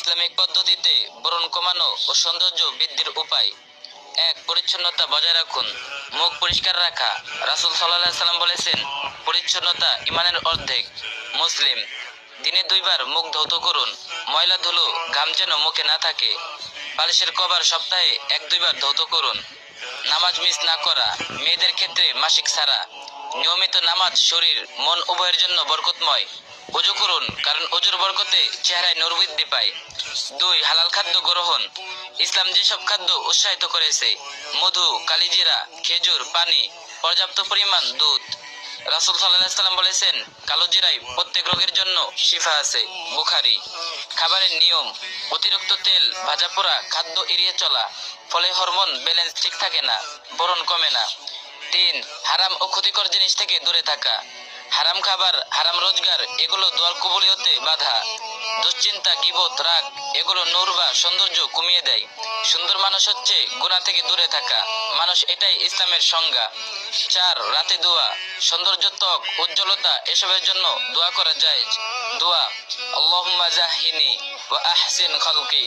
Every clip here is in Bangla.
ইসলামিক পদ্ধতিতে ব্রণ কমানো ও সৌন্দর্য বৃদ্ধির উপায়। ১. পরিচ্ছন্নতা বজায় রাখুন। মুখ পরিষ্কার রাখা। রাসূল সাল্লাল্লাহু আলাইহি সাল্লাম বলেছেন, পরিচ্ছন্নতা ঈমানের অর্ধেক। মুসলিম। দিনে ২ বার মুখ ধৌত করুন। ময়লা ধুলো ঘাম যেন মুখে না থাকে। বালিশের কভার সপ্তাহে ১-২ বার ধৌত করুন। নামাজ মিস না করা। মেয়েদের ক্ষেত্রে মাসিক ছাড়া। নিয়মিত নামাজ শরীর মন উভয়ের জন্য বরকতময়। ওযু করুন, কারণ ওযুর বরকতে চেহারায় নূর বৃদ্ধি পায়। ২. হালাল খাদ্য গ্রহণ। ইসলাম যেসব খাদ্য উৎসাহিত করেছে, মধু, কালিজিরা, খেজুর, পানি, পর্যাপ্ত পরিমাণ দুধ। রাসূল সাল্লাল্লাহু আলাইহি সাল্লাম বলেছেন, কালো জিরায় প্রত্যেক রোগের জন্য শিফা আছে। বুখারী। খাবারের নিয়ম। অতিরিক্ত তেল, ভাজা পোড়া খাদ্য এড়িয়ে চলা, ফলে হরমোন ব্যালেন্স ঠিক থাকে না, ব্রণ কমে না। ৩. হারাম ও ক্ষতিকর জিনিস থেকে দূরে থাকা। হারাম খাবার, হারাম রোজগার এগুলো দোয়ার কবুলিয়তে বাধা। দুশ্চিন্তা, গীবত, রাগ এগুলো নূর বা সৌন্দর্য কমিয়ে দেয়। সুন্দর মানুষ হচ্ছে গুনাহ থেকে দূরে থাকা মানুষ, এটাই ইসলামের সংজ্ঞা। ৪. রাতে দোয়া। সৌন্দর্য, ত্বক, উজ্জ্বলতা এসবের জন্য দোয়া করা জায়েজ। দোয়া। আল্লাহুম্মা জাহহিনি ওয়া আহসিন খালকি।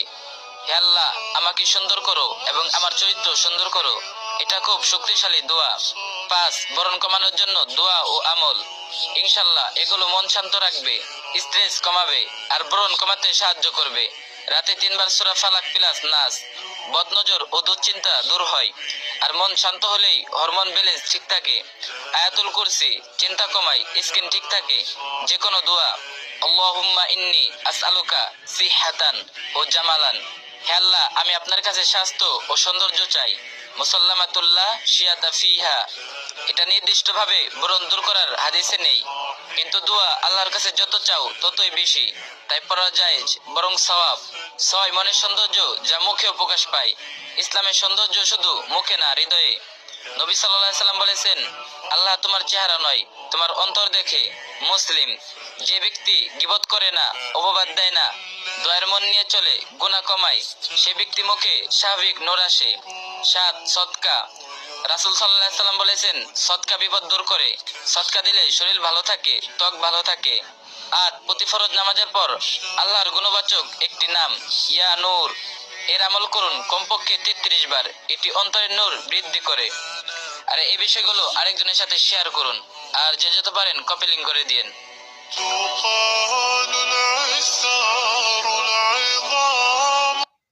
হে আল্লাহ, আমাকে সুন্দর করো এবং আমার চরিত্র সুন্দর করো। এটা খুব শক্তিশালী দোয়া। ৫. ব্রণ কমানোর জন্য দোয়া ও আমল। ইনশাআল্লাহ এগুলো মন শান্ত রাখবে, স্ট্রেস কমাবে আর ব্রণ কমাতে সাহায্য করবে। রাতে ৩ বার সূরা ফালাক প্লাস নাস। বদনজর ও দুশ্চিন্তা দূর হয়, আর মন শান্ত হলেই হরমোন ব্যালেন্স ঠিক থাকে। আয়াতুল কুরসি চিন্তা কমায়, স্কিন ঠিক থাকে। যে কোনো দোয়া। আল্লাহুম্মা ইন্নী আসআলুকা সিহহাতান ও জামালান। হে আল্লাহ, আমি আপনার কাছে স্বাস্থ্য ও সৌন্দর্য চাই। মুসাল্লামাতুল্লাহ শিয়াতা ফিহা। এটা নির্দিষ্টভাবে ব্রণ দূর করার হাদিসে নেই, কিন্তু দোয়া আল্লাহর কাছে যত চাও ততই বেশি, তাই পড়া জায়েজ, বরং সওয়াব। ৬. মনের সৌন্দর্য, যা মুখেও প্রকাশ পায়। ইসলামের সৌন্দর্য শুধু মুখে না, হৃদয়ে। নবী সাল্লাল্লাহু আলাইহি সাল্লাম বলেছেন, আল্লাহ তোমার চেহারা নয়, তোমার অন্তর দেখে। মুসলিম। যে ব্যক্তি গীবত করে না, অপবাদ দেয় না, দয়ার মন নিয়ে চলে, গুনাহ কমায়, সে ব্যক্তি মুখে স্বাভাবিক নূর আসে। ৭. সদকা। রাসূল সাল্লাল্লাহু আলাইহি সাল্লাম বলেছেন, সদকা বিপদ দূর করে। সদকা দিলে শরীর ভালো থাকে, ত্বক ভালো থাকে। ৮. প্রতি ফরজ নামাজের পর আল্লাহর গুণবাচক একটি নাম, ইয়া নূর, এর আমল করুন কমপক্ষে ৩৩ বার। এটি অন্তরের নূর বৃদ্ধি করে। আর এই বিষয়গুলো আরেকজনের সাথে শেয়ার করুন, আর যে যত পারেন কপি লিংক করে দিয়েন।